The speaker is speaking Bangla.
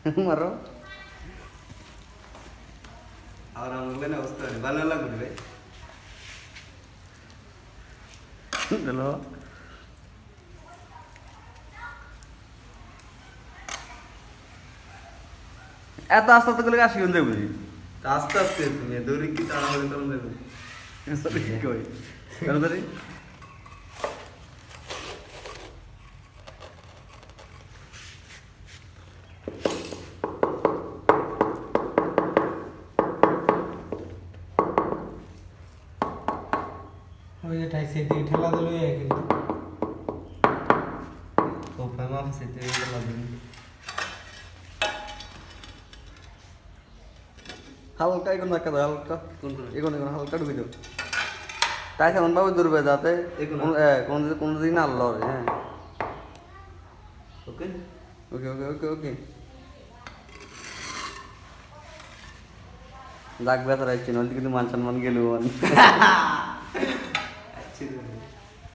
মারো আর আমার না অবস্থা ভালো লাগবে রে হ্যালো এত আস্তে আস্তে করে আসি কোন বুঝি আস্তে আস্তে তুমি দৌড়ি কি তাড়াহুড়ো তখন দেবে সরি কি কই তাড়াতাড়ি ওই যে ঠাই সেদিকে ঠেলা দিল কিন্তু তো ফেমাস সেতে লাগবে হালকা এখন একটা দাও হালকা কোনটা? এখন এখন হালকা ঢুকে দাও তাই এমন ভাবে ধরবে যাতে এগুলো? কোনো দিন আল্লাহ হ্যাঁ ওকে ওকে ওকে ওকে ওকে দাগ ব্যথা রাখছি নদী কিন্তু মান সম্মান গেল